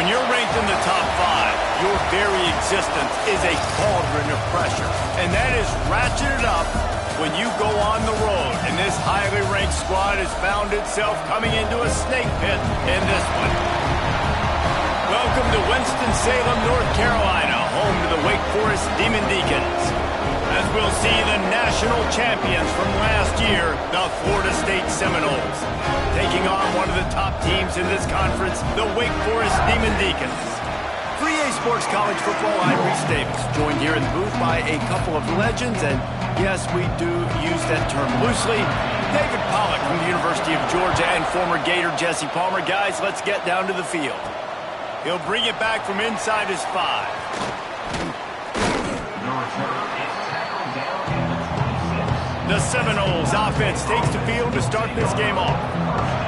When you're ranked in the top 5, your very existence is a cauldron of pressure. And that is ratcheted up when you go on the road. And this highly ranked squad has found itself coming into a snake pit in this one. Welcome to Winston-Salem, North Carolina, home to the Wake Forest Demon Deacons. As we'll see the national champions from last year, the Florida State Seminoles, taking on one of the top teams in this conference, the Wake Forest Demon Deacons. For EA Sports College Football, I'm Reese Davis, joined here in the booth by a couple of legends, and yes, we do use that term loosely. David Pollack from the University of Georgia and former Gator Jesse Palmer. Guys, let's get down to the field. He'll bring it back from inside his 5. The Seminoles offense takes the field to start this game off.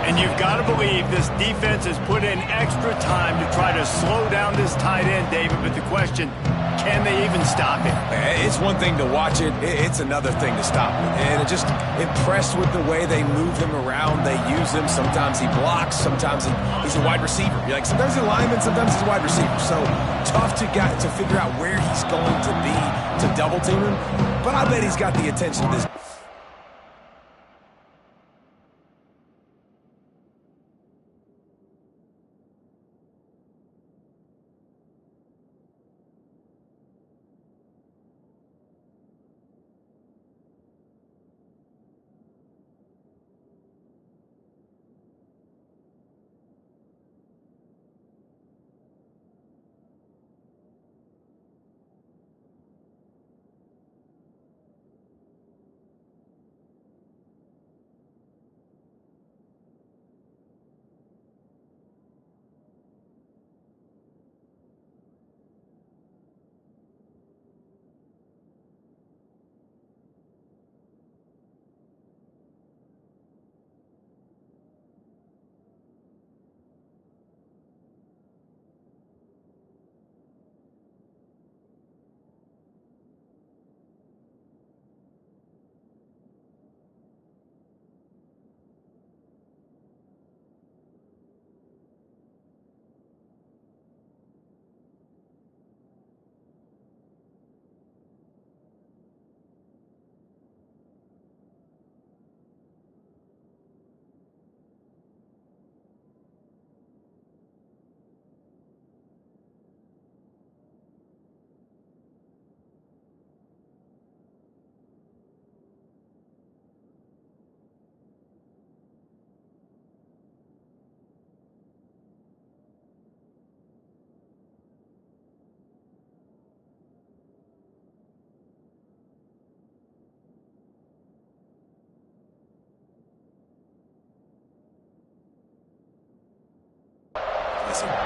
And you've got to believe this defense has put in extra time to try to slow down this tight end, David. But the question, can they even stop him? It's one thing to watch it. It's another thing to stop it. And just impressed with the way they move him around. They use him. Sometimes he blocks. Sometimes he's a wide receiver. You're like, sometimes he's a lineman. Sometimes he's a wide receiver. So tough to figure out where he's going to be to double team him. But I bet he's got the attention of this.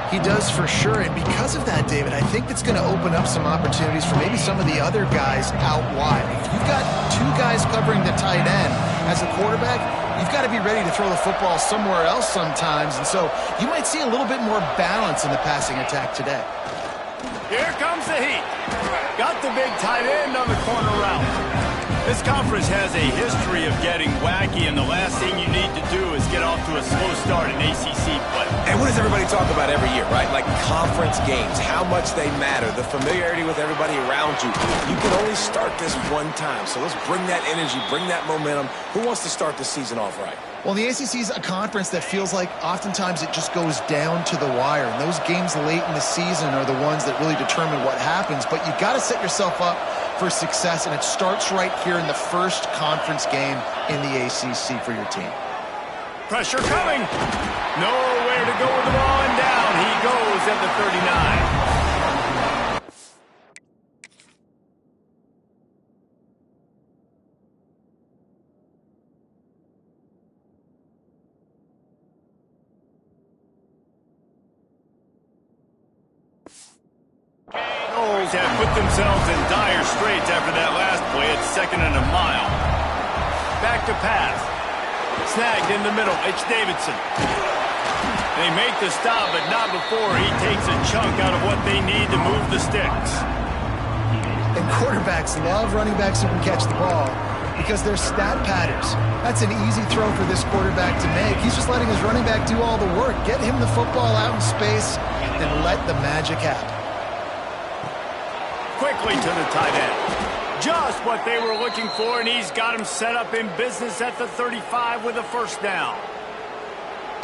He does for sure, and because of that, David, I think it's going to open up some opportunities for maybe some of the other guys out wide. If you've got 2 guys covering the tight end as a quarterback, you've got to be ready to throw the football somewhere else sometimes, and so you might see a little bit more balance in the passing attack today. Here comes the heat. Got the big tight end on the corner route. This conference has a history of getting wacky, and the last thing you need to do is get off to a slow start in ACC play. And what does everybody talk about every year, right? Like conference games, how much they matter, the familiarity with everybody around you. You can only start this one time, so let's bring that energy, bring that momentum. Who wants to start the season off right? Well, the ACC is a conference that feels like oftentimes it just goes down to the wire, and those games late in the season are the ones that really determine what happens, but you've got to set yourself up for success, and it starts right here in the first conference game in the ACC for your team. Pressure coming. Nowhere to go with the ball, and down he goes at the 39. Have put themselves in dire straits after that last play. It's 2nd and a mile. Back to pass. Snagged in the middle. It's Davidson. They make the stop, but not before he takes a chunk out of what they need to move the sticks. And quarterbacks love running backs who can catch the ball. because they're stat patterns. That's an easy throw for this quarterback to make. He's just letting his running back do all the work. Get him the football out in space and let the magic happen. Quickly to the tight end. Just what they were looking for, and he's got him set up in business at the 35 with a first down.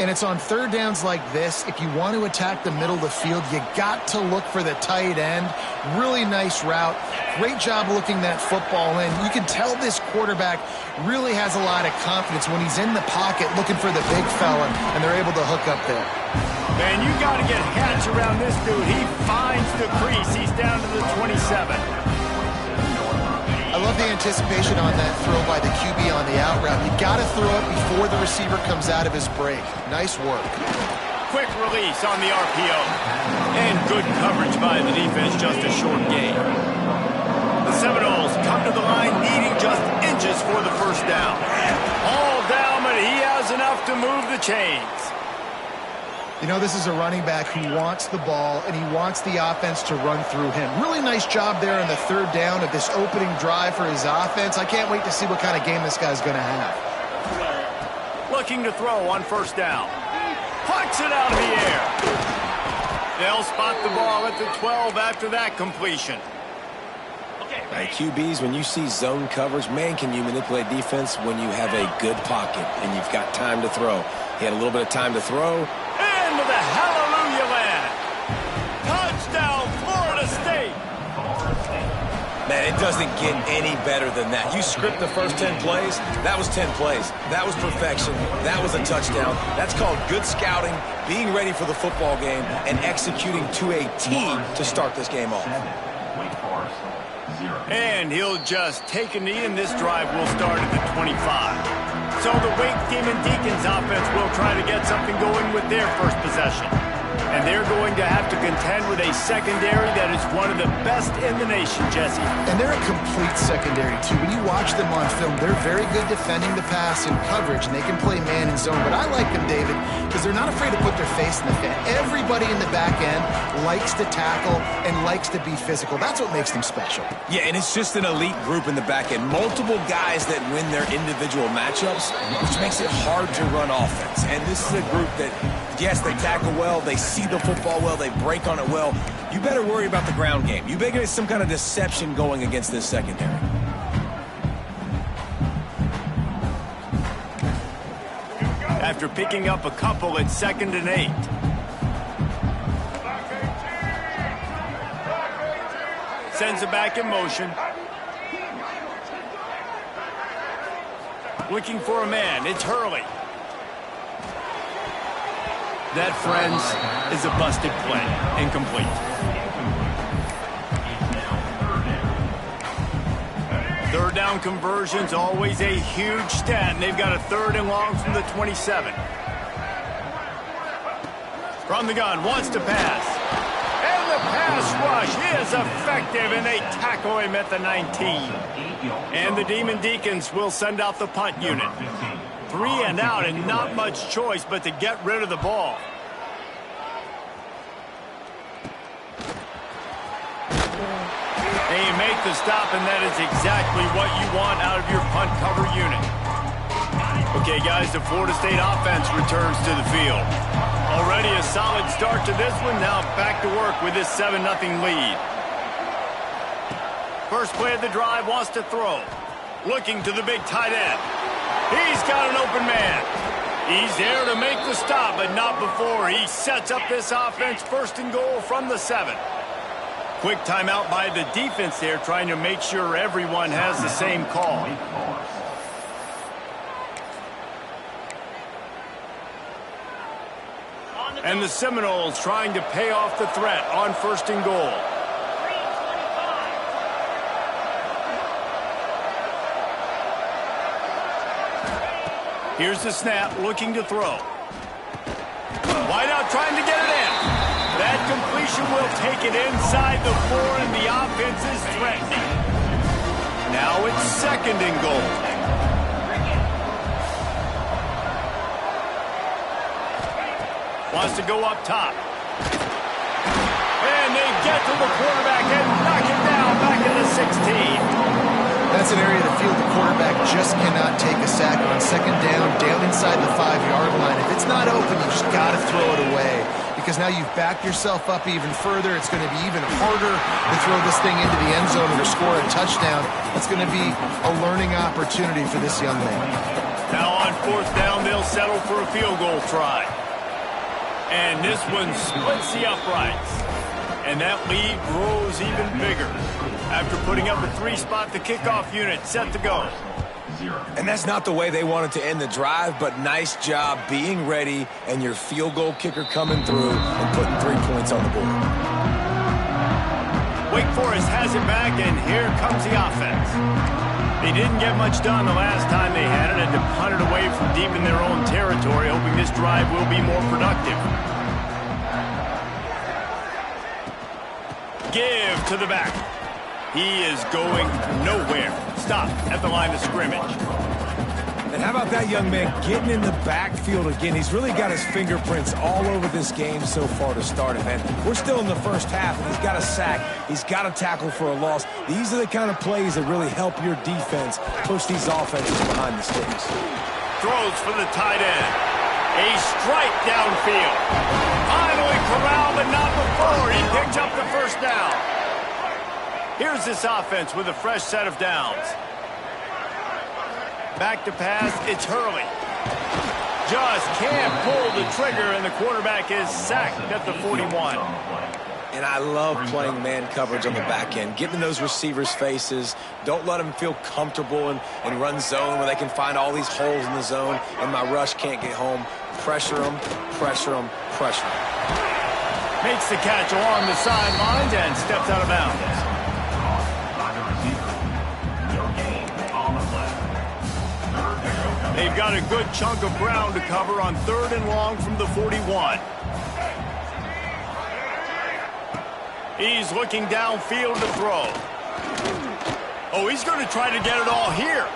And it's on third downs like this, if you want to attack the middle of the field, you got to look for the tight end. Really nice route. Great job looking that football in. You can tell this quarterback really has a lot of confidence when he's in the pocket looking for the big fella, and they're able to hook up there. Man, you got to get Hatch around this dude. He finds the crease. He's down to the 27. I love the anticipation on that throw by the QB on the out route. You got to throw it before the receiver comes out of his break. Nice work. Quick release on the RPO. And good coverage by the defense, just a short gain. The Seminoles come to the line needing just inches for the first down. All down, but he has enough to move the chains. You know, this is a running back who wants the ball, and he wants the offense to run through him. Really nice job there on the third down of this opening drive for his offense. I can't wait to see what kind of game this guy's going to have. Looking to throw on first down. Pucks it out of the air. They'll spot the ball at the 12 after that completion. Hey, QBs, when you see zone coverage, man, can you manipulate defense when you have a good pocket and you've got time to throw. He had a little bit of time to throw. Into the hallelujah land. Touchdown, Florida State. Man, it doesn't get any better than that. You script the first 10 plays, that was 10 plays. That was perfection. That was a touchdown. That's called good scouting, being ready for the football game, and executing to a team to start this game off. And he'll just take a knee, and this drive will start at the 25. So the Wake Demon Deacons offense will try to get something going with their first possession. And they're going to have to contend with a secondary that is one of the best in the nation, Jesse. And they're a complete secondary, too. When you watch them on film, they're very good defending the pass and coverage, and they can play man and zone. But I like them, David, because they're not afraid to put their face in the fan. Everybody in the back end likes to tackle and likes to be physical. That's what makes them special. Yeah, and it's just an elite group in the back end. Multiple guys that win their individual matchups, which makes it hard to run offense. And this is a group that, yes, they tackle well, they see the football well, they break on it well. You better worry about the ground game. You better get some kind of deception going against this secondary. After picking up a couple at 2nd and 8. Sends it back in motion. Looking for a man. It's Hurley. That, friends, is a busted play. Incomplete. Third down conversion's always a huge stat, and they've got a 3rd and long from the 27. From the gun, wants to pass. And the pass rush is effective, and they tackle him at the 19. And the Demon Deacons will send out the punt unit. 3 and out, and not much choice but to get rid of the ball. They make the stop, and that is exactly what you want out of your punt cover unit. Okay, guys, the Florida State offense returns to the field. Already a solid start to this one. Now back to work with this 7-0 lead. First play of the drive, wants to throw. Looking to the big tight end. He's got an open man. He's there to make the stop, but not before he sets up this offense. 1st and goal from the 7. Quick timeout by the defense there, trying to make sure everyone has the same call. And the Seminoles trying to pay off the threat on 1st and goal. Here's the snap, looking to throw. Wide out, trying to get it in. That completion will take it inside the 4, and the offense is threatening. Now it's 2nd and goal. Wants to go up top. And they get to the quarterback and knock it down back at the 16. And That's an area of the field the quarterback just cannot take a sack on. Second down inside the 5-yard line. If it's not open, you just got to throw it away, because now you've backed yourself up even further. It's going to be even harder to throw this thing into the end zone or to score a touchdown. It's going to be a learning opportunity for this young man. Now on fourth down, they'll settle for a field goal try. And this one splits the uprights. And that lead grows even bigger after putting up a 3-spot, the kickoff unit set to go. And that's not the way they wanted to end the drive, but nice job being ready and your field goal kicker coming through and putting 3 points on the board. Wake Forest has it back, and here comes the offense. They didn't get much done the last time they had it, and to punt it away from deep in their own territory, hoping this drive will be more productive. Give to the back. He is going nowhere. Stop at the line of scrimmage. And how about that young man getting in the backfield again? He's really got his fingerprints all over this game so far to start it, man. We're still in the first half, and he's got a sack. He's got a tackle for a loss. These are the kind of plays that really help your defense push these offenses behind the sticks. Throws for the tight end. A strike downfield. Finally corralled, but not before. He picked up the first down. Here's this offense with a fresh set of downs. Back to pass, it's Hurley. Just can't pull the trigger, and the quarterback is sacked at the 41. And I love playing man coverage on the back end, getting in those receivers' faces. Don't let them feel comfortable and run zone where they can find all these holes in the zone, and my rush can't get home. Pressure them, pressure them, pressure them. Makes the catch along the sidelines and steps out of bounds. They've got a good chunk of ground to cover on 3rd and long from the 41. He's looking downfield to throw. Oh, he's going to try to get it all here.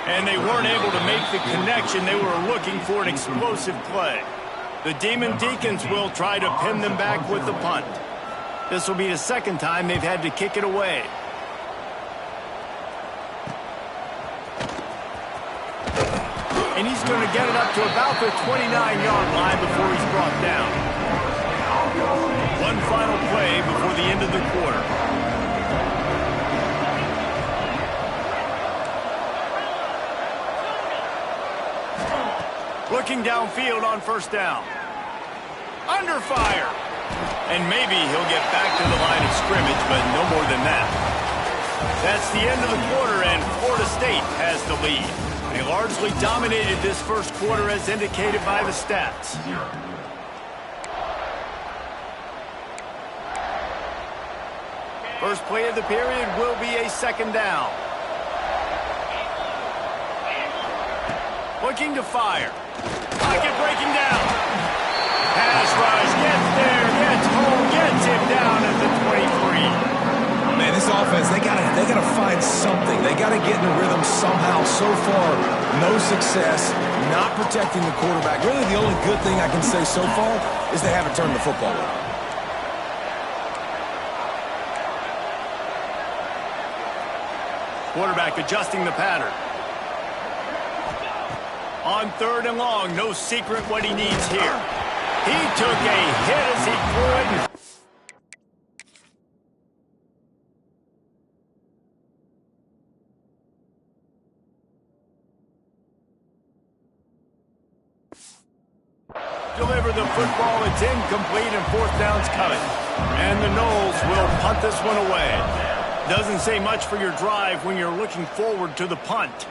And they weren't able to make the connection. They were looking for an explosive play. The Demon Deacons will try to pin them back with the punt. This will be the second time they've had to kick it away. And he's going to get it up to about the 29-yard line before he's brought down. One final play before the end of the quarter. Looking downfield on first down. Under fire. And maybe he'll get back to the line of scrimmage, but no more than that. That's the end of the quarter, and Florida State has the lead. They largely dominated this first quarter as indicated by the stats. First play of the period will be a second down. Looking to fire. Pocket breaking down. Pass rush, gets there, gets home, gets him down at the 23. Man, this offense, they gotta find something. They gotta get in a rhythm somehow. So far, no success, not protecting the quarterback. Really, the only good thing I can say so far is they haven't turned the football over. Quarterback adjusting the pattern. On 3rd and long, no secret what he needs here. He took a hit as he threw it. Deliver the football, it's incomplete, and 4th down's coming. And the Noles will punt this one away. Doesn't say much for your drive when you're looking forward to the punt.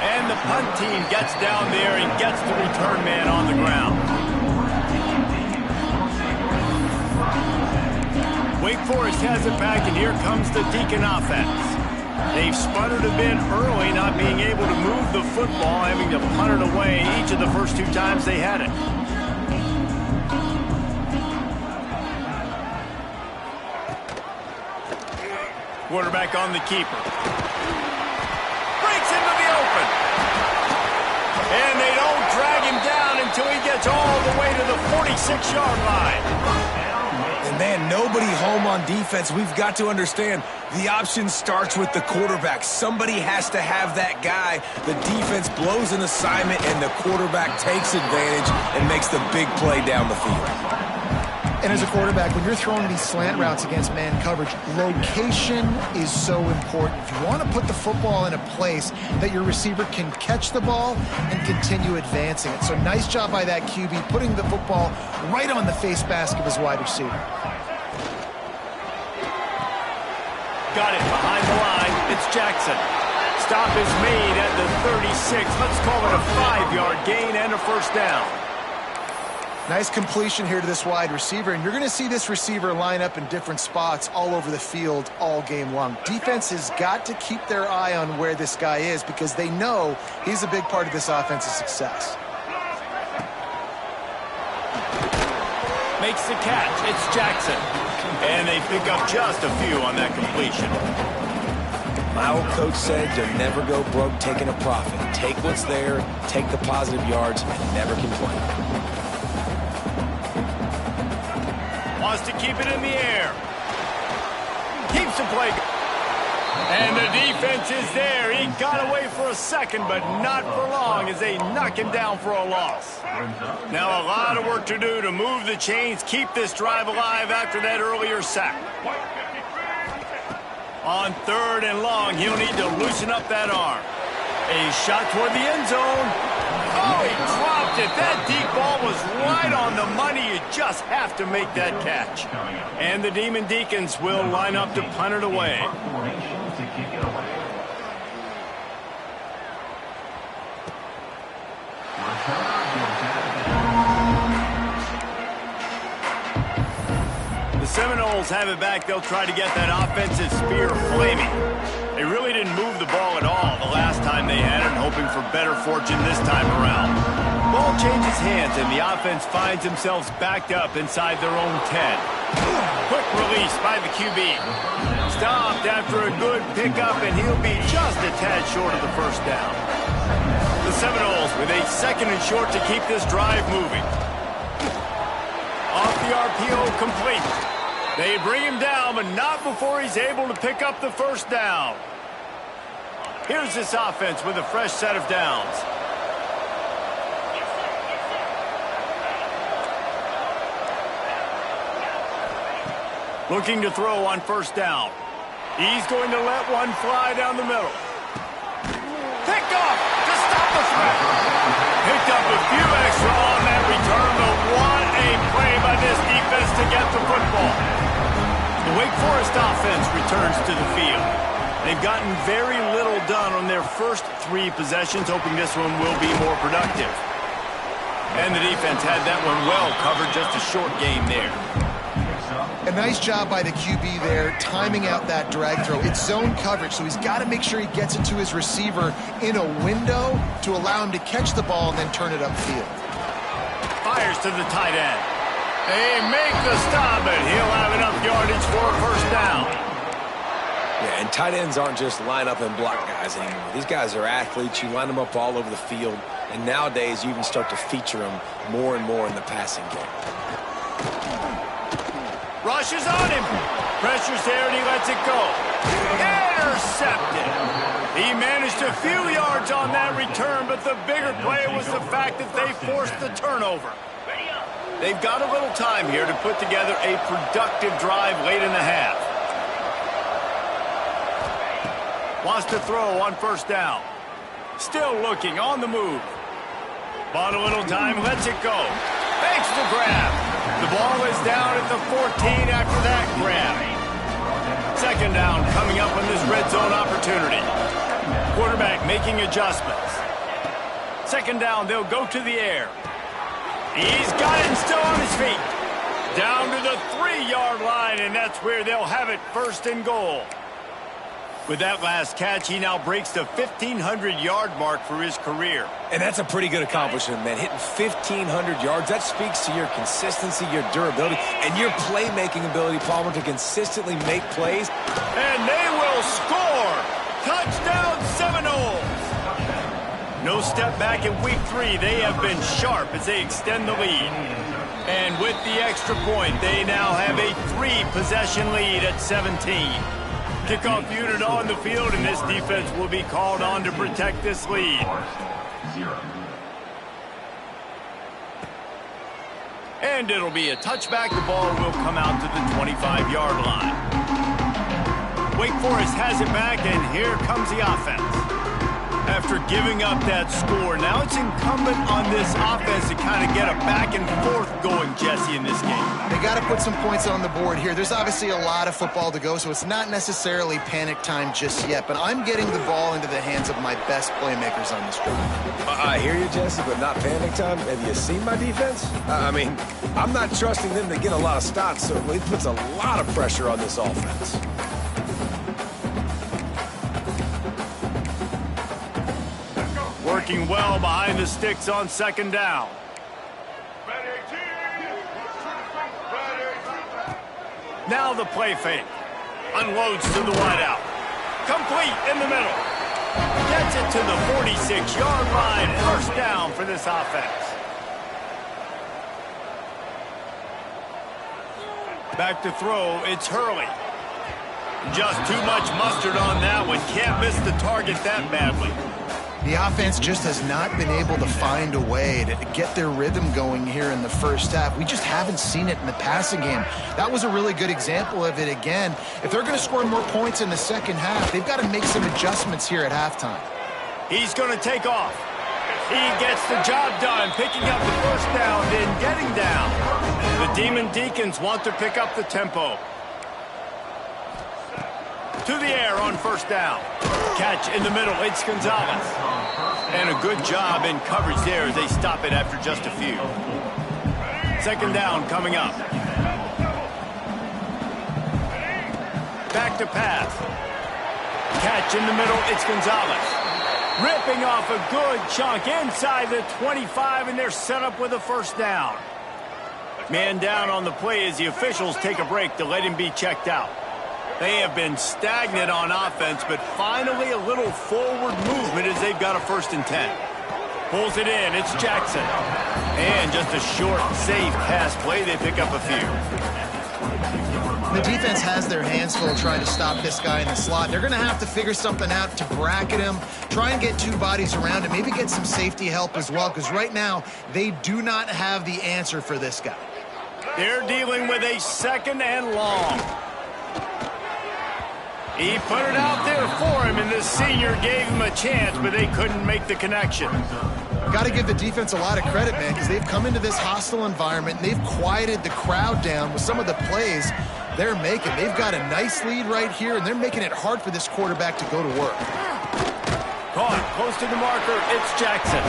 And the punt team gets down there and gets the return man on the ground. Wake Forest has it back, and here comes the Deacon offense. They've sputtered a bit early, not being able to move the football, having to punt it away each of the first 2 times they had it. Quarterback on the keeper. Breaks into the open. And they don't drag him down until he gets all the way to the 46-yard line. And Man, nobody home on defense. We've got to understand the option starts with the quarterback. Somebody has to have that guy. The defense blows an assignment, and the quarterback takes advantage and makes the big play down the field. And as a quarterback, when you're throwing these slant routes against man coverage, location is so important. If you want to put the football in a place that your receiver can catch the ball and continue advancing it. So nice job by that QB, putting the football right on the face mask of his wide receiver. Got it behind the line. It's Jackson. Stop is made at the 36. Let's call it a 5-yard gain and a first down. Nice completion here to this wide receiver, and you're going to see this receiver line up in different spots all over the field all game long. Defense has got to keep their eye on where this guy is because they know he's a big part of this offense's success. Makes the catch. It's Jackson. And they pick up just a few on that completion. My old coach said you'll never go broke taking a profit. Take what's there, take the positive yards, and never complain. Wants to keep it in the air. Keeps the play. And the defense is there. He got away for a second, but not for long as they knock him down for a loss. Now a lot of work to do to move the chains, keep this drive alive after that earlier sack. On 3rd and long, he'll need to loosen up that arm. A shot toward the end zone. Oh, he dropped it. That deep ball was right on the money. You just have to make that catch. And the Demon Deacons will line up to punt it away. The Seminoles have it back. They'll try to get that offensive spear flaming. They really didn't move the ball at all the last time they had it, hoping for better fortune this time around. Ball changes hands, and the offense finds themselves backed up inside their own 10. Quick release by the QB. Stopped after a good pickup, and he'll be just a tad short of the first down. The Seminoles with a 2nd and short to keep this drive moving. Off the RPO, complete. They bring him down, but not before he's able to pick up the first down. Here's this offense with a fresh set of downs. Looking to throw on first down. He's going to let one fly down the middle. Picked off to stop the threat. Picked up a few extra on that return, but what a play by this defense to get the football. The Wake Forest offense returns to the field. They've gotten very little done on their first 3 possessions, hoping this one will be more productive. And the defense had that one well covered, just a short game there. A nice job by the QB there, timing out that drag throw. It's zone coverage, so he's got to make sure he gets it to his receiver in a window to allow him to catch the ball and then turn it upfield. Fires to the tight end. They make the stop, but he'll have enough yardage for a first down. Yeah, and tight ends aren't just line up and block guys anymore. These guys are athletes. You line them up all over the field, and nowadays you even start to feature them more and more in the passing game. Rushes on him. Pressure's there, and he lets it go. Intercepted. He managed a few yards on that return, but the bigger play was the fact that they forced the turnover. They've got a little time here to put together a productive drive late in the half. Wants to throw on first down. Still looking, on the move. Bought a little time, lets it go. Makes the grab. The ball is down at the 14 after that grab. 2nd down coming up on this red zone opportunity. Quarterback making adjustments. 2nd down, they'll go to the air. He's got it and still on his feet. Down to the 3-yard line, and that's where they'll have it, 1st and goal. With that last catch, he now breaks the 1,500-yard mark for his career. And that's a pretty good accomplishment, man. Hitting 1,500 yards, that speaks to your consistency, your durability, and your playmaking ability, Palmer, to consistently make plays. And they will score! Touchdown Seminoles! No step back in week 3. They have been sharp as they extend the lead. And with the extra point, they now have a 3-possession lead at 17. Kickoff unit on the field, and this defense will be called on to protect this lead. And it'll be a touchback. The ball will come out to the 25-yard line. Wake Forest has it back, and here comes the offense. After giving up that score, now it's incumbent on this offense to kind of get a back and forth going, Jesse, in this game. They got to put some points on the board here. There's obviously a lot of football to go, so it's not necessarily panic time just yet, but I'm getting the ball into the hands of my best playmakers on this drive. I hear you, Jesse, but not panic time. Have you seen my defense? I mean, I'm not trusting them to get a lot of stops, so it puts a lot of pressure on this offense. Working well behind the sticks on second down. Now the play fake. Unloads to the wideout. Complete in the middle. Gets it to the 46-yard line. First down for this offense. Back to throw, it's Hurley. Just too much mustard on that one. Can't miss the target that badly. The offense just has not been able to find a way to get their rhythm going here in the first half. We just haven't seen it in the passing game. That was a really good example of it again. If they're going to score more points in the second half, they've got to make some adjustments here at halftime. He's going to take off. He gets the job done, picking up the first down and getting down. The Demon Deacons want to pick up the tempo. To the air on first down. Catch in the middle, it's Gonzalez. And a good job in coverage there as they stop it after just a few. Second down coming up. Back to pass. Catch in the middle, it's Gonzalez. Ripping off a good chunk inside the 25, and they're set up with a first down. Man down on the play as the officials take a break to let him be checked out. They have been stagnant on offense, but finally a little forward movement as they've got a 1st and 10. Pulls it in, it's Jackson. And just a short, safe pass play, they pick up a few. The defense has their hands full trying to stop this guy in the slot. They're going to have to figure something out to bracket him, try and get 2 bodies around him, maybe get some safety help as well, because right now they do not have the answer for this guy. They're dealing with a 2nd and long. He put it out there for him, and the senior gave him a chance, but they couldn't make the connection. Got to give the defense a lot of credit, man, because they've come into this hostile environment, and they've quieted the crowd down with some of the plays they're making. They've got a nice lead right here, and they're making it hard for this quarterback to go to work. Caught close to the marker, it's Jackson.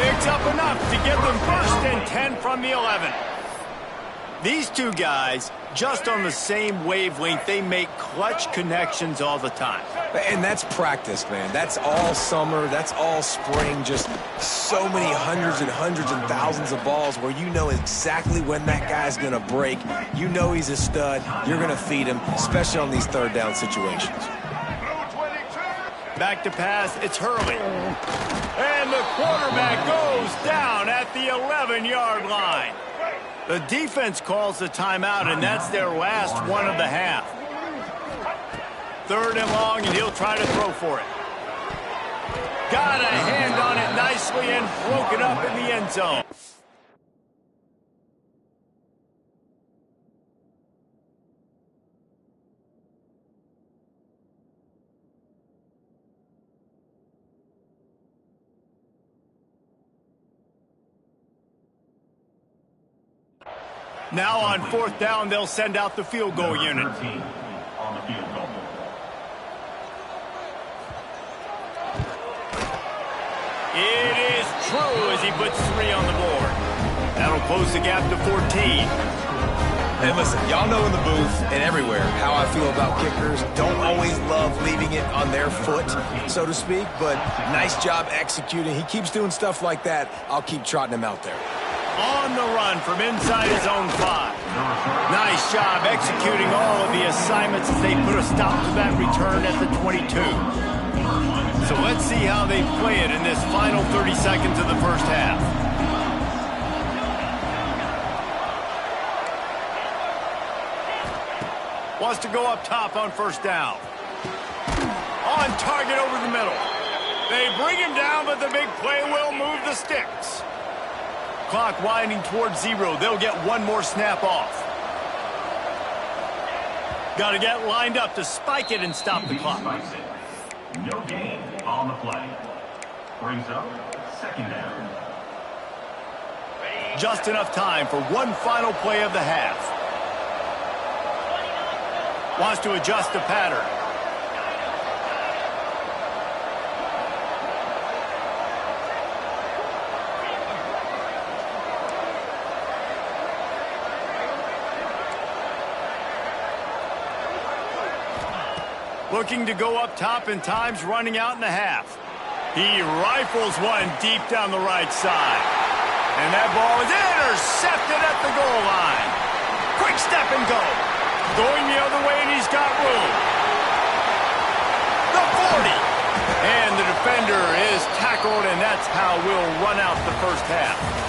Picks up enough to get them 1st and 10 from the 11. These two guys, just on the same wavelength, they make clutch connections all the time. And that's practice, man. That's all summer. That's all spring. Just so many hundreds and thousands of balls where you know exactly when that guy's going to break. You know he's a stud. You're going to feed him, especially on these 3rd down situations. Back to pass, it's Hurley. And the quarterback goes down at the 11-yard line. The defense calls the timeout, and that's their last one of the half. 3rd and long, and he'll try to throw for it. Got a hand on it nicely and broke it up in the end zone. Now on 4th down, they'll send out the field goal unit. It is true as he puts 3 on the board. That'll close the gap to 14. And listen, y'all know in the booth and everywhere how I feel about kickers. Don't always love leaving it on their foot, so to speak, but nice job executing. He keeps doing stuff like that. I'll keep trotting him out there. On the run from inside his own 5. Nice job executing all of the assignments as they put a stop to that return at the 22. So let's see how they play it in this final 30 seconds of the first half. Wants to go up top on first down. On target over the middle. They bring him down, but the big play will move the sticks. Clock winding towards 0. They'll get one more snap off. Got to get lined up to spike it and stop the clock. No gain on the play. Brings up second down. Just enough time for one final play of the half. Wants to adjust the pattern. Looking to go up top, and time's running out in the half. He rifles one deep down the right side. And that ball is intercepted at the goal line. Quick step and go. Going the other way, and he's got room. The 40. And the defender is tackled, and that's how we'll run out the first half.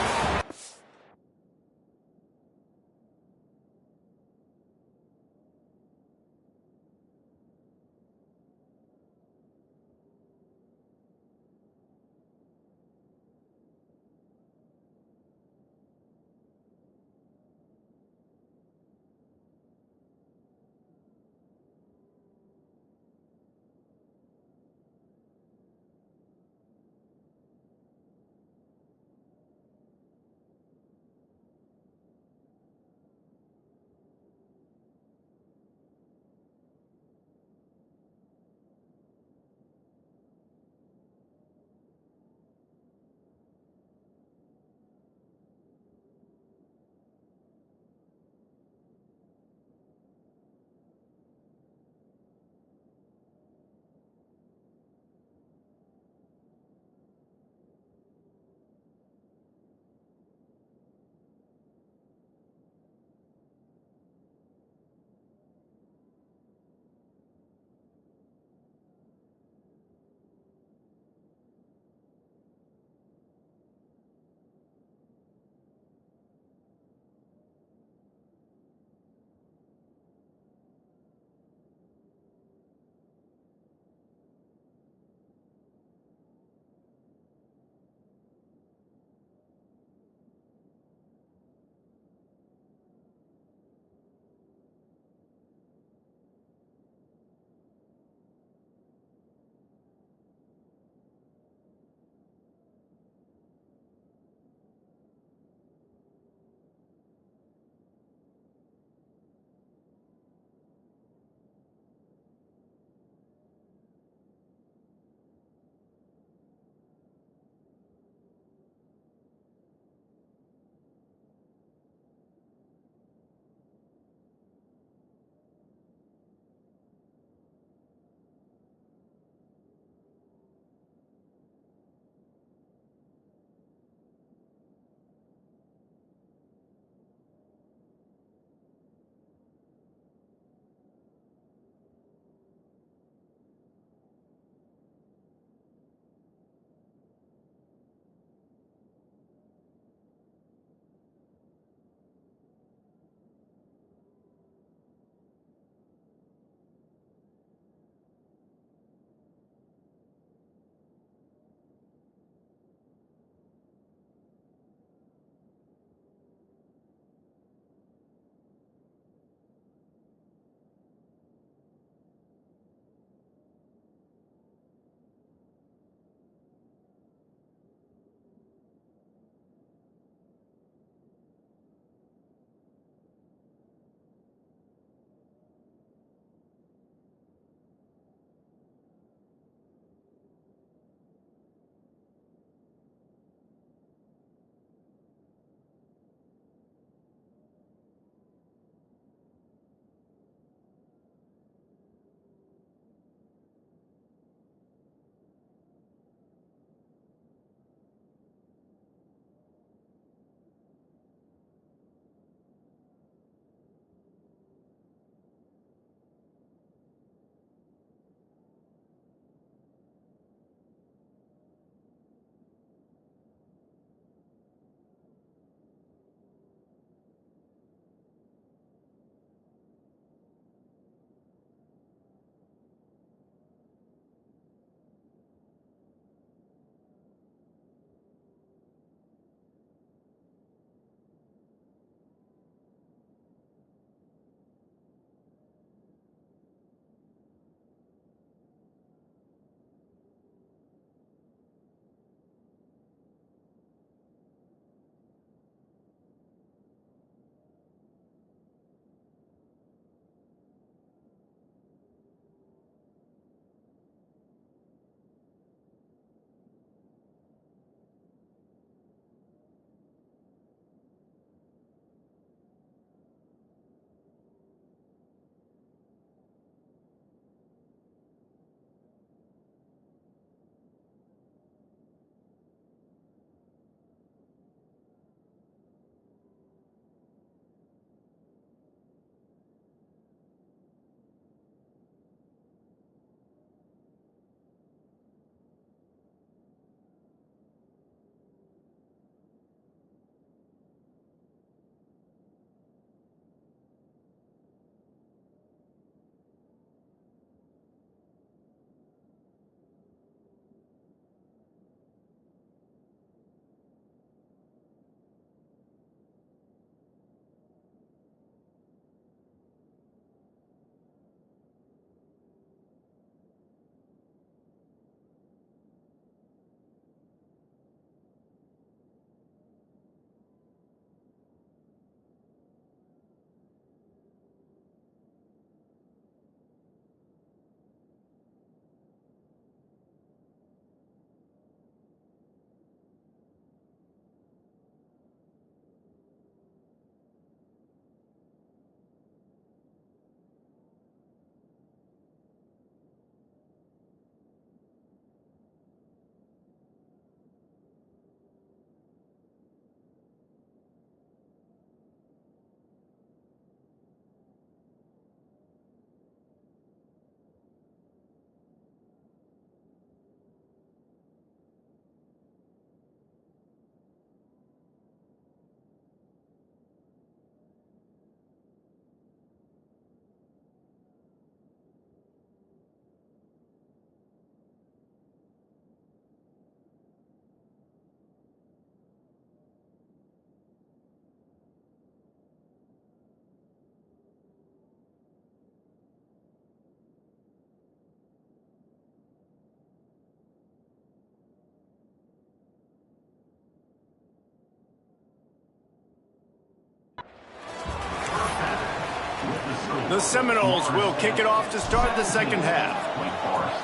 The Seminoles will kick it off to start the second half. Wake Forest,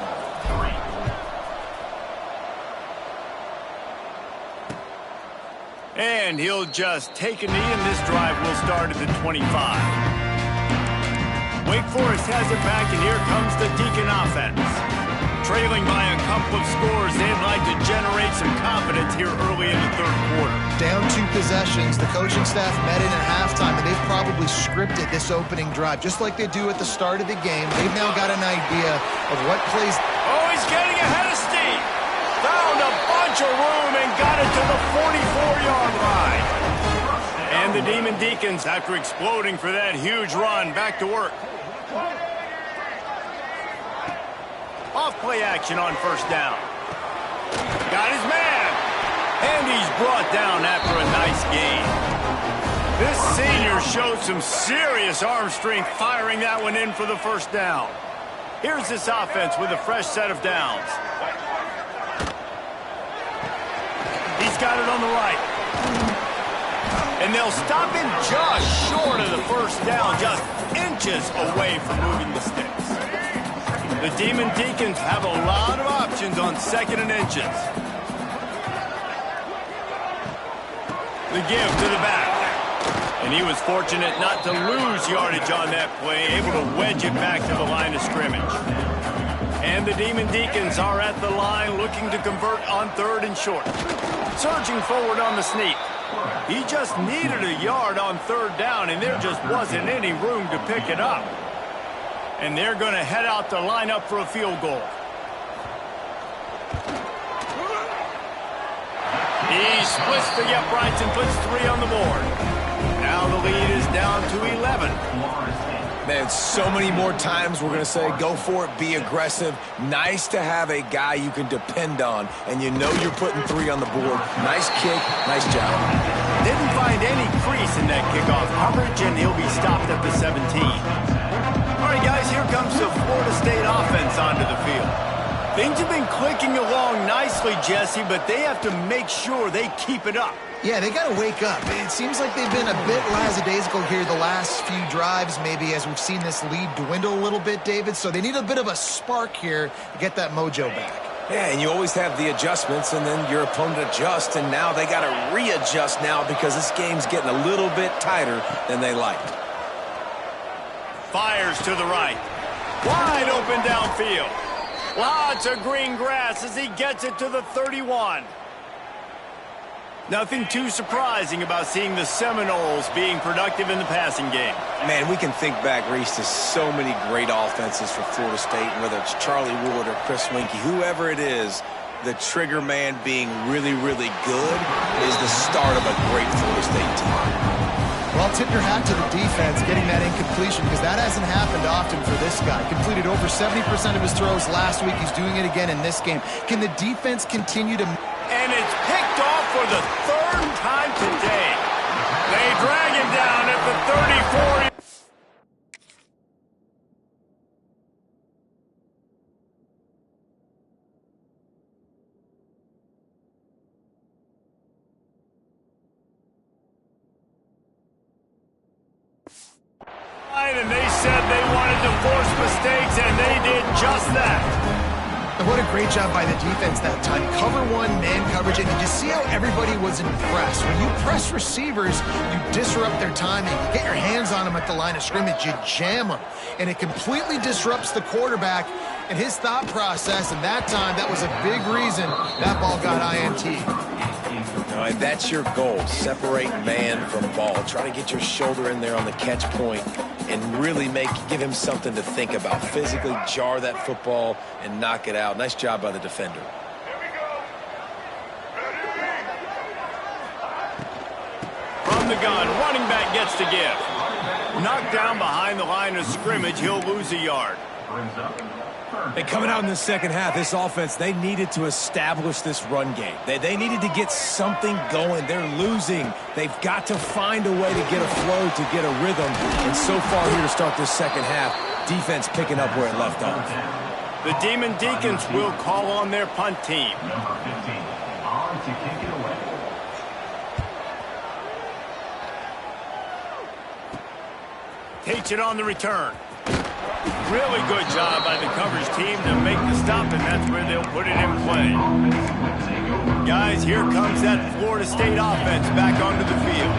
3. And he'll just take a knee, and this drive will start at the 25. Wake Forest has it back, and here comes the Deacon offense. Trailing by a couple of scores, they'd like to generate some confidence here early in the third quarter. Down 2 possessions, the coaching staff met in at halftime, and they've probably scripted this opening drive, just like they do at the start of the game. They've now got an idea of what plays. Oh, he's getting ahead of Steve. Found a bunch of room and got it to the 44-yard line. And the Demon Deacons, after exploding for that huge run, back to work. Off play action on first down. Got his man. And he's brought down after a nice gain. This senior showed some serious arm strength firing that one in for the first down. Here's this offense with a fresh set of downs. He's got it on the right. And they'll stop him just short of the first down, just inches away from moving the sticks. The Demon Deacons have a lot of options on second and inches. The give to the back. And he was fortunate not to lose yardage on that play, able to wedge it back to the line of scrimmage. And the Demon Deacons are at the line looking to convert on third and short. Surging forward on the sneak. He just needed a yard on third down, and there just wasn't any room to pick it up. And they're going to head out to line up for a field goal. He splits the uprights and puts 3 on the board. Now the lead is down to 11. Man, so many more times we're going to say, go for it, be aggressive. Nice to have a guy you can depend on, and you know you're putting 3 on the board. Nice kick, nice job. Didn't find any crease in that kickoff coverage, and he'll be stopped at the 17. All right, guys, here comes the Florida State offense onto the field. Things have been clicking along nicely, Jesse, but they have to make sure they keep it up. Yeah, they got to wake up. It seems like they've been a bit lackadaisical here the last few drives, maybe, as we've seen this lead dwindle a little bit, David. So they need a bit of a spark here to get that mojo back. Yeah, and you always have the adjustments, and then your opponent adjusts, and now they got to readjust now because this game's getting a little bit tighter than they liked. Fires to the right. Wide open downfield. Lots of green grass as he gets it to the 31. Nothing too surprising about seeing the Seminoles being productive in the passing game. Man, we can think back, Reese, to so many great offenses for Florida State, whether it's Charlie Wood or Chris Winkie, whoever it is, the trigger man being really, really good is the start of a great Florida State team. Well, tip your hat to the defense getting that incompletion because that hasn't happened often for this guy. Completed over 70% of his throws last week. He's doing it again in this game. Can the defense continue to... And it's picked off for the 3rd time today. They drag him down at the 34. And they said they wanted to force mistakes, and they did just that. And what a great job by the defense that time. Cover 1, man coverage, and you just see how everybody was impressed. When you press receivers, you disrupt their timing. You get your hands on them at the line of scrimmage. You jam them, and it completely disrupts the quarterback and his thought process. And that time, that was a big reason that ball got INT. And that's your goal, separate man from ball. Try to get your shoulder in there on the catch point and really give him something to think about. Physically jar that football and knock it out. Nice job by the defender. From the gun, running back gets to give. Knocked down behind the line of scrimmage, he'll lose a yard. And coming out in the second half, this offense, they needed to establish this run game. They needed to get something going. They're losing. They've got to find a way to get a flow, to get a rhythm. And so far here to start this second half, defense picking up where it left off. The Demon Deacons will call on their punt team. Number 15, on to kick it away. Takes it on the return. Really good job by the coverage team to make the stop, and that's where they'll put it in play. Guys, here comes that Florida State offense back onto the field.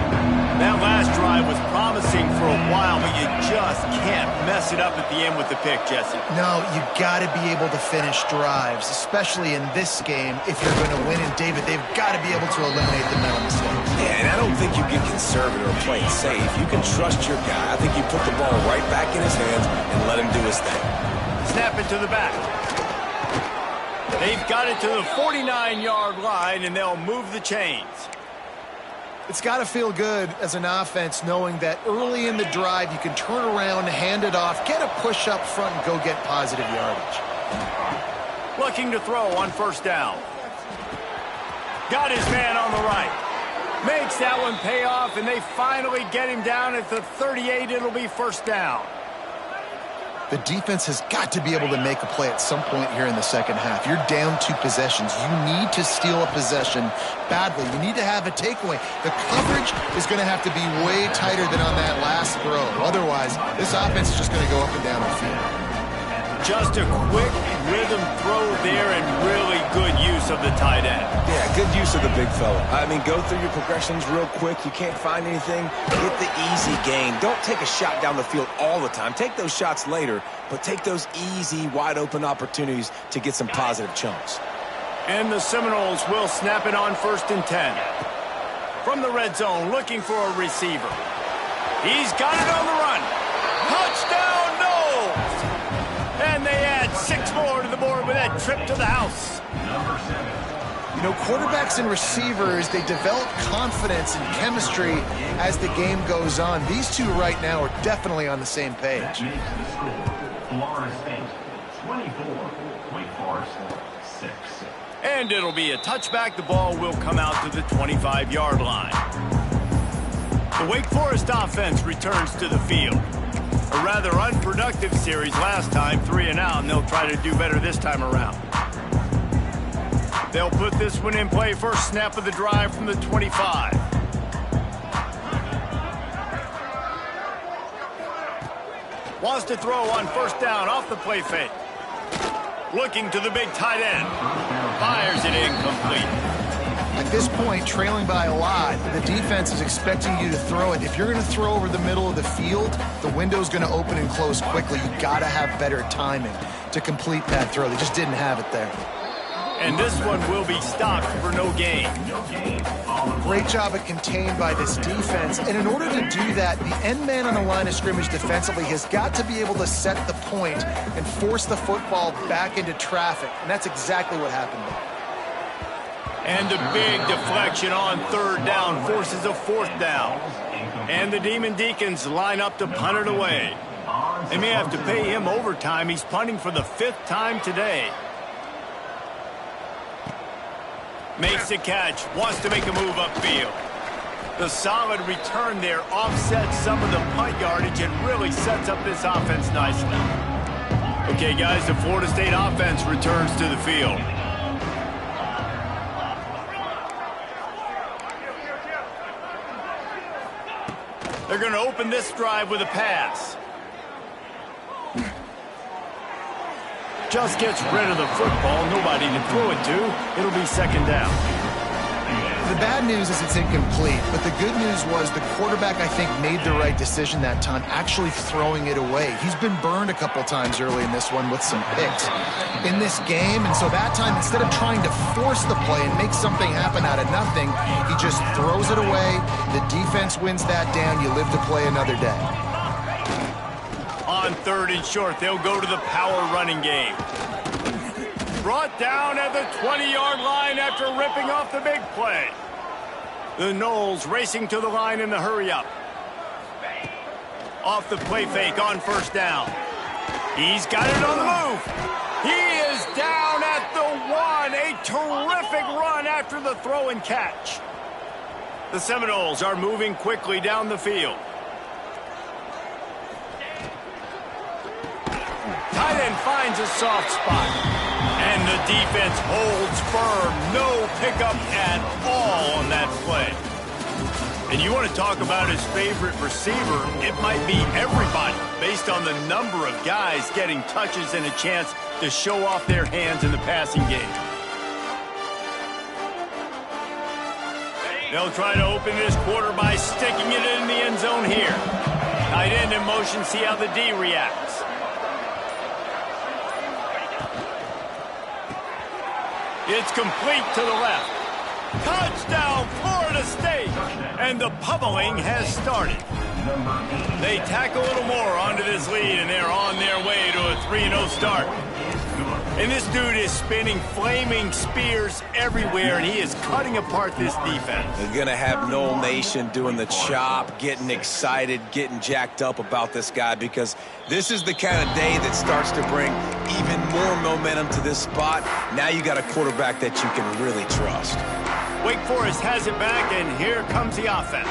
That last drive was promising for a while, but you just can't mess it up at the end with the pick, Jesse. No, you got to be able to finish drives, especially in this game. If you're going to win, and David, they've got to be able to eliminate the mental mistakes. Yeah, and I don't think you get conservative or play it safe. You can trust your guy. I think you put the ball right back in his hands and let him do his thing. Snap it to the back. They've got it to the 49-yard line, and they'll move the chains. It's got to feel good as an offense knowing that early in the drive you can turn around, hand it off, get a push up front, and go get positive yardage. Looking to throw on first down. Got his man on the right. Makes that one pay off, and they finally get him down at the 38. It'll be first down. The defense has got to be able to make a play at some point here in the second half. You're down 2 possessions. You need to steal a possession badly. You need to have a takeaway. The coverage is going to have to be way tighter than on that last throw. Otherwise, this offense is just going to go up and down the field. Just a quick rhythm throw there and really good use of the tight end. Yeah, good use of the big fella. I mean, go through your progressions real quick. You can't find anything. Get the easy gain. Don't take a shot down the field all the time. Take those shots later, but take those easy, wide-open opportunities to get some positive chunks. And the Seminoles will snap it on 1st and 10. From the red zone, looking for a receiver. He's got it on the run. Touchdown, Noles! And they add 6 more to the board with that trip to the house. You know, quarterbacks and receivers, they develop confidence and chemistry as the game goes on. These two right now are definitely on the same page. Florida State 24, Wake Forest 6. And it'll be a touchback. The ball will come out to the 25-yard line. The Wake Forest offense returns to the field. A rather unproductive series last time, 3 and out, and they'll try to do better this time around. They'll put this one in play. First snap of the drive from the 25. Wants to throw on first down off the play fake. Looking to the big tight end. Fires it incomplete. At this point, trailing by a lot, the defense is expecting you to throw it. If you're going to throw over the middle of the field, the window's going to open and close quickly. You got to have better timing to complete that throw. They just didn't have it there. And this one will be stopped for no gain. Great job at contained by this defense. And in order to do that, the end man on the line of scrimmage defensively has got to be able to set the point and force the football back into traffic. And that's exactly what happened there. And the big deflection on 3rd down forces a 4th down. And the Demon Deacons line up to punt it away. They may have to pay him overtime. He's punting for the 5th time today. Makes the catch, wants to make a move upfield. The solid return there offsets some of the punt yardage and really sets up this offense nicely. Okay, guys, the Florida State offense returns to the field. They're going to open this drive with a pass. Just gets rid of the football. Nobody to throw it to. It'll be 2nd down. The bad news is it's incomplete, but the good news was the quarterback, I think, made the right decision that time, actually throwing it away. He's been burned a couple times early in this one with some picks in this game, and so that time, instead of trying to force the play and make something happen out of nothing, he just throws it away. The defense wins that down. You live to play another day. On 3rd and short, they'll go to the power running game. Brought down at the 20-yard line after ripping off the big play. The Noles racing to the line in the hurry-up. Off the play fake on 1st down. He's got it on the move. He is down at the 1. A terrific run after the throw and catch. The Seminoles are moving quickly down the field. Tight end finds a soft spot. And the defense holds firm. No pickup at all on that play. And you want to talk about his favorite receiver, it might be everybody, based on the number of guys getting touches and a chance to show off their hands in the passing game. They'll try to open this quarter by sticking it in the end zone here. Tight end in motion, see how the D reacts. It's complete to the left. Touchdown, Florida State! And the pummeling has started. They tack a little more onto this lead, and they're on their way to a 3-0 start. And this dude is spinning flaming spears everywhere, and he is cutting apart this defense. They're going to have Noel Nation doing the chop, getting excited, getting jacked up about this guy, because this is the kind of day that starts to bring even more momentum to this spot. Now you got a quarterback that you can really trust. Wake Forest has it back, and here comes the offense.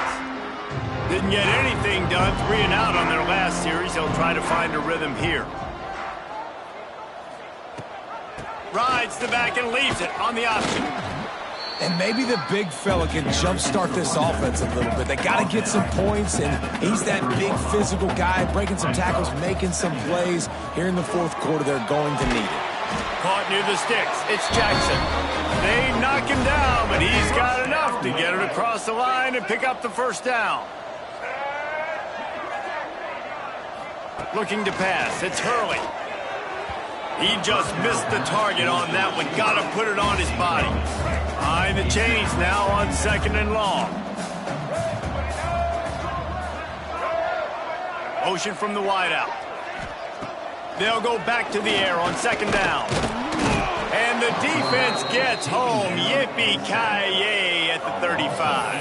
Didn't get anything done, 3 and out on their last series. They'll try to find a rhythm here. Rides the back and leaves it on the option. And maybe the big fella can jumpstart this offense a little bit. They got to get some points, and he's that big physical guy, breaking some tackles, making some plays. Here in the fourth quarter, they're going to need it. Caught near the sticks. It's Jackson. They knock him down, but he's got enough to get it across the line and pick up the first down. Looking to pass. It's Hurley. He just missed the target on that one. Got to put it on his body. Behind the chains now on 2nd and long. Motion from the wideout. They'll go back to the air on 2nd down. And the defense gets home. Yippee-ki-yay at the 35.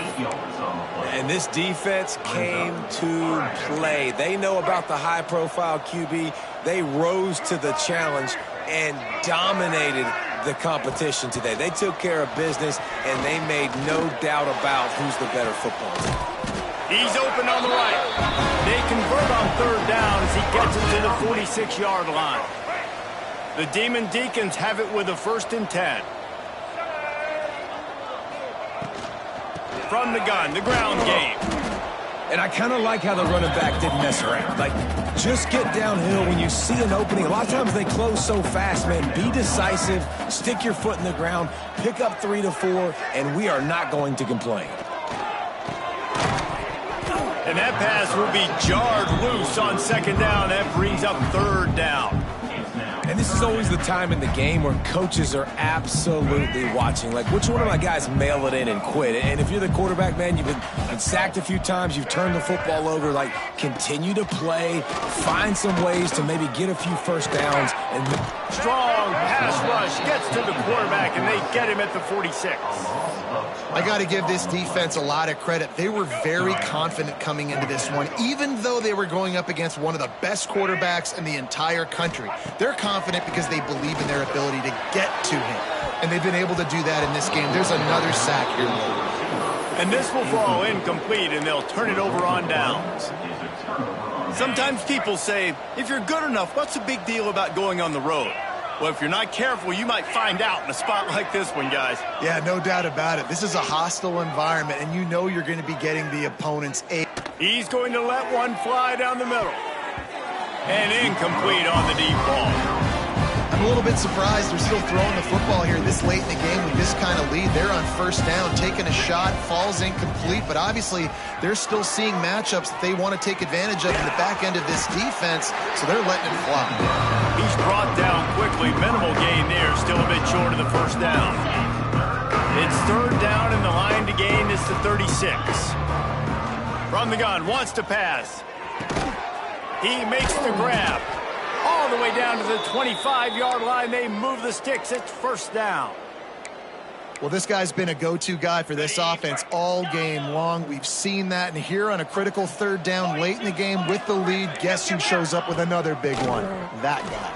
And this defense came to play. They know about the high-profile QB. They rose to the challenge and dominated the competition today. They took care of business, and they made no doubt about who's the better football team. He's open on the right. They convert on 3rd down as he gets it to the 46-yard line. The Demon Deacons have it with a 1st and 10. From the gun, the ground game. And I kind of like how the running back didn't mess around. Like, just get downhill when you see an opening. A lot of times they close so fast, man. Be decisive, stick your foot in the ground, pick up 3 to 4, and we are not going to complain. And that pass will be jarred loose on 2nd down. That brings up 3rd down. And this is always the time in the game where coaches are absolutely watching. Like, which one of my guys mail it in and quit? And if you're the quarterback, man, you've been sacked a few times, you've turned the football over. Like, continue to play, find some ways to maybe get a few first downs. And strong pass rush gets to the quarterback, and they get him at the 46. I got to give this defense a lot of credit. They were very confident coming into this one, even though they were going up against one of the best quarterbacks in the entire country. They're confident because they believe in their ability to get to him, and they've been able to do that in this game. There's another sack here. And this will fall incomplete, and they'll turn it over on downs. Sometimes people say, if you're good enough, what's the big deal about going on the road? Well, if you're not careful, you might find out in a spot like this one, guys. Yeah, no doubt about it. This is a hostile environment, and you know you're going to be getting the opponent's aid. He's going to let one fly down the middle. And incomplete on the deep ball. I'm a little bit surprised they're still throwing the football here this late in the game with this kind of lead. They're on 1st down, taking a shot, falls incomplete, but obviously they're still seeing matchups that they want to take advantage of in the back end of this defense, so they're letting it fly. He's brought down quickly. Minimal gain there, still a bit short of the 1st down. It's 3rd down, and the line to gain is the 36. From the gun, wants to pass. He makes the grab. All the way down to the 25-yard line. They move the sticks. It's 1st down. Well, this guy's been a go-to guy for this offense all game long. We've seen that, and here on a critical 3rd down late in the game with the lead, guess who shows up with another big one? That guy.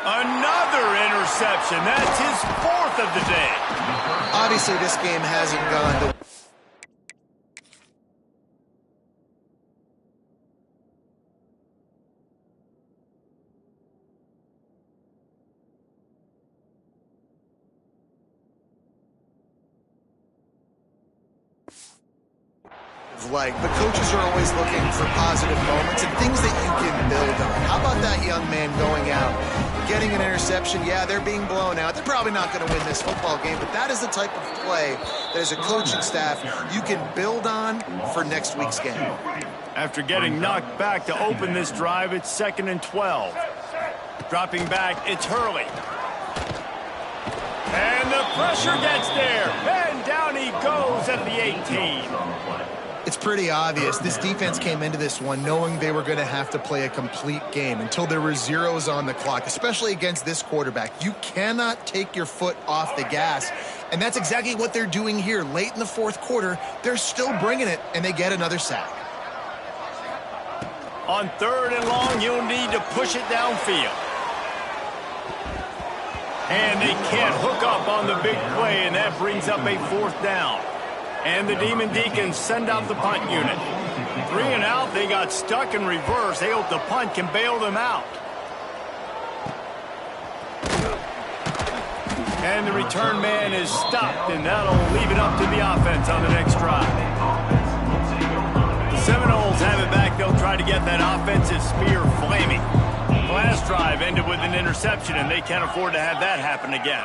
Another interception. That's his 4th of the day. Obviously, this game hasn't gone the of like, but coaches are always looking for positive moments and things that you can build on. How about that young man going out, getting an interception? Yeah, they're being blown out. They're probably not going to win this football game, but that is the type of play that as a coaching staff you can build on for next week's game. After getting knocked back to open this drive, it's 2nd and 12. Dropping back, it's Hurley. And the pressure gets there. And down he goes at the 18. It's pretty obvious. This defense came into this one knowing they were going to have to play a complete game until there were zeros on the clock, especially against this quarterback. You cannot take your foot off the gas. And that's exactly what they're doing here. Late in the fourth quarter, they're still bringing it, and they get another sack. On 3rd and long, you'll need to push it downfield. And they can't hook up on the big play, and that brings up a 4th down. And the Demon Deacons send out the punt unit. 3 and out, they got stuck in reverse. They hope the punt can bail them out. And the return man is stopped, and that'll leave it up to the offense on the next drive. The Seminoles have it back. They'll try to get that offensive spear flaming. The last drive ended with an interception, and they can't afford to have that happen again.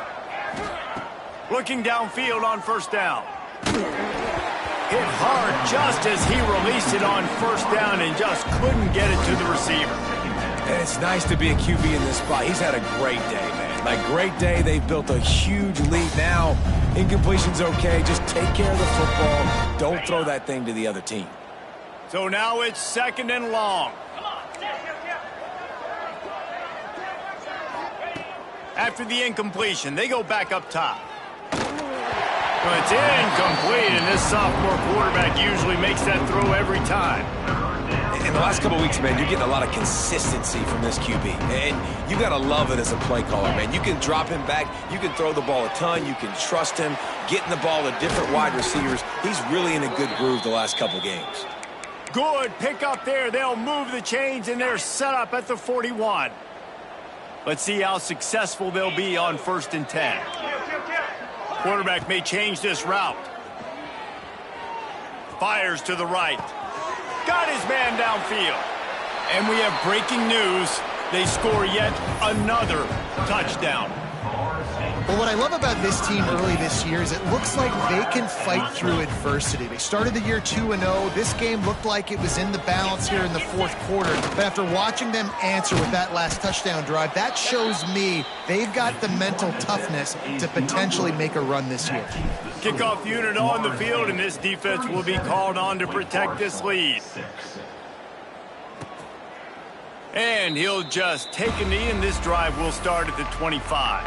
Looking downfield on 1st down. Hit hard just as he released it on 1st down and just couldn't get it to the receiver. And it's nice to be a QB in this spot. He's had a great day, man. Like, great day. They've built a huge lead. Now, incompletion's okay. Just take care of the football. Don't throw that thing to the other team. So now it's 2nd and long. After the incompletion, they go back up top. Well, it's incomplete, and this sophomore quarterback usually makes that throw every time. In the last couple of weeks, man, you're getting a lot of consistency from this QB. And you got to love it as a play caller, man. You can drop him back. You can throw the ball a ton. You can trust him, getting the ball to different wide receivers. He's really in a good groove the last couple games. Good pick up there. They'll move the chains, and they're set up at the 41. Let's see how successful they'll be on 1st and 10. Quarterback may change this route. Fires to the right. Got his man downfield. And we have breaking news. They score yet another touchdown. Well, what I love about this team early this year is it looks like they can fight through adversity. They started the year 2-0. This game looked like it was in the balance here in the fourth quarter. But after watching them answer with that last touchdown drive, that shows me they've got the mental toughness to potentially make a run this year. Kickoff unit on the field, and this defense will be called on to protect this lead. And he'll just take a knee, and this drive will start at the 25.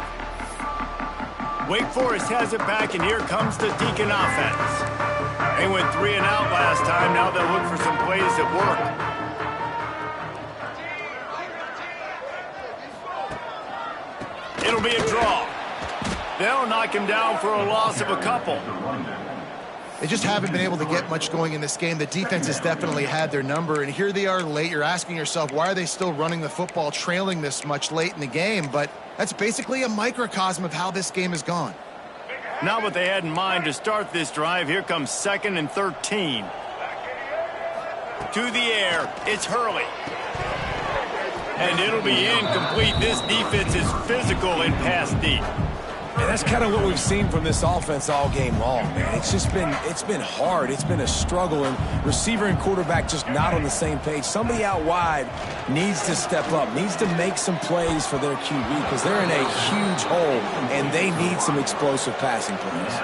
Wake Forest has it back, and here comes the Deacon offense. They went 3 and out last time. Now they'll look for some plays that work. It'll be a draw. They'll knock him down for a loss of a couple. They just haven't been able to get much going in this game. The defense has definitely had their number, and here they are late. You're asking yourself, why are they still running the football, trailing this much late in the game? But that's basically a microcosm of how this game has gone. Not what they had in mind to start this drive. Here comes 2nd and 13. To the air, it's Hurley. And it'll be incomplete. This defense is physical in pass deep. And that's kind of what we've seen from this offense all game long, man. It's been hard. It's been a struggle, and receiver and quarterback just not on the same page. Somebody out wide needs to step up, needs to make some plays for their QB because they're in a huge hole, and they need some explosive passing plays.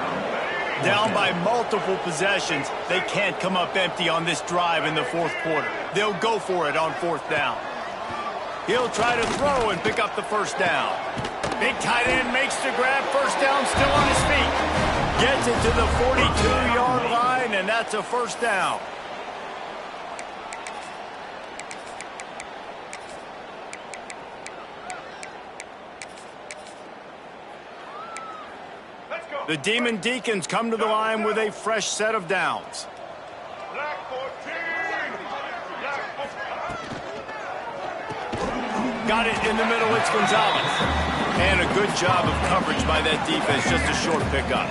Down by multiple possessions, they can't come up empty on this drive in the fourth quarter. They'll go for it on 4th down. He'll try to throw and pick up the 1st down. Big tight end makes the grab. 1st down, still on his feet. Gets it to the 42-yard line, and that's a 1st down. The Demon Deacons come to the line with a fresh set of downs. Got it in the middle, it's Gonzalez. And a good job of coverage by that defense, just a short pickup.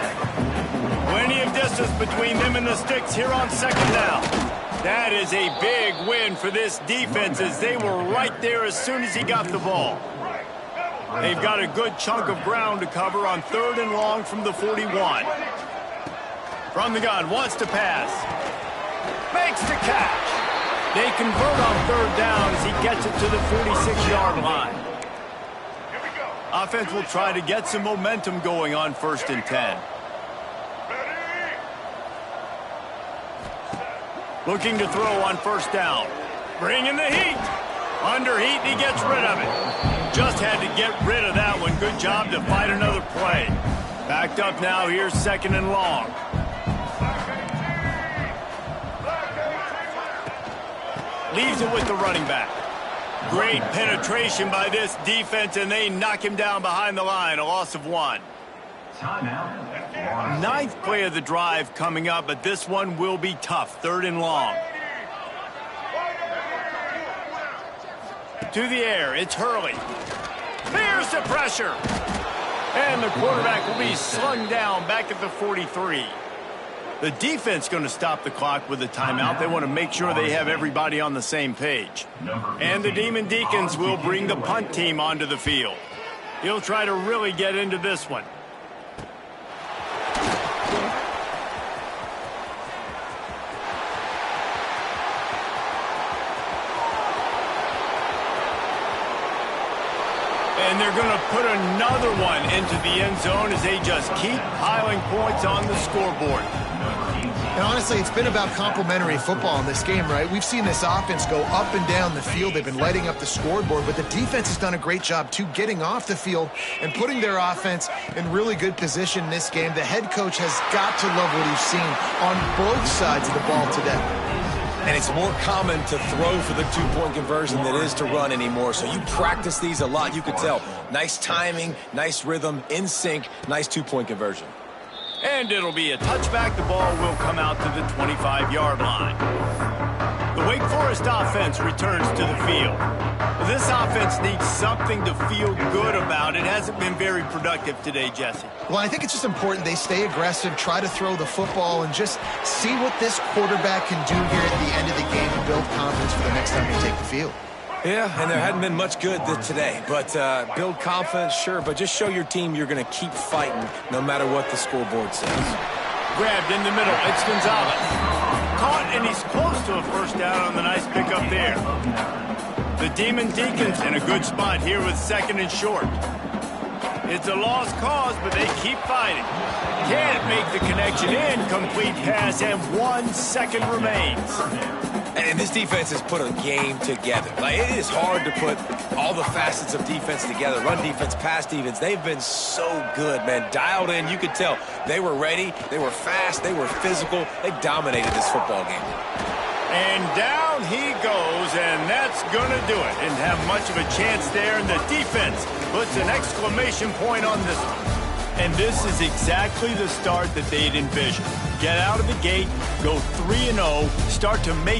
Plenty of distance between them and the sticks here on second down. That is a big win for this defense as they were right there as soon as he got the ball. They've got a good chunk of ground to cover on 3rd and long from the 41. From the gun, wants to pass. Makes the catch. They convert on 3rd down as he gets it to the 46-yard line. Offense will try to get some momentum going on 1st and 10. Looking to throw on 1st down. Bringing the heat. Under heat, and he gets rid of it. Just had to get rid of that one. Good job to fight another play. Backed up now. Here's 2nd and long. Leaves it with the running back. Great penetration by this defense, and they knock him down behind the line. A loss of 1. Timeout. 9th play of the drive coming up, but this one will be tough. 3rd and long. To the air, it's Hurley. There's the pressure. And the quarterback will be slung down back at the 43. The defense going to stop the clock with a timeout. They want to make sure they have everybody on the same page. And the Demon Deacons will bring the punt team onto the field. He'll try to really get into this one. And they're going to put another one into the end zone as they just keep piling points on the scoreboard. And honestly, it's been about complementary football in this game, right? We've seen this offense go up and down the field. They've been lighting up the scoreboard, but the defense has done a great job, too, getting off the field and putting their offense in really good position in this game. The head coach has got to love what he's seen on both sides of the ball today. And it's more common to throw for the 2-point conversion than it is to run anymore. So you practice these a lot. You could tell. Nice timing, nice rhythm, in sync, nice 2-point conversion. And it'll be a touchback. The ball will come out to the 25-yard line. The Wake Forest offense returns to the field. This offense needs something to feel good about. It hasn't been very productive today, Jesse. Well, I think it's just important they stay aggressive, try to throw the football, and just see what this quarterback can do here at the end of the game and build confidence for the next time they take the field. Yeah, and there hadn't been much good today. But build confidence, sure, but just show your team you're going to keep fighting no matter what the scoreboard says. Grabbed in the middle. It's Gonzalez. Caught, and he's close to a 1st down on the nice pickup there. The Demon Deacons in a good spot here with 2nd and short. It's a lost cause, but they keep fighting. Can't make the connection. Incomplete pass, and 1 second remains. And this defense has put a game together. Like, it is hard to put all the facets of defense together. Run defense, pass defense. They've been so good, man. Dialed in. You could tell they were ready. They were fast. They were physical. They dominated this football game. And down he goes, and that's going to do it. Didn't have much of a chance there, and the defense puts an exclamation point on this one. And this is exactly the start that they'd envisioned. Get out of the gate, go 3-0, start to make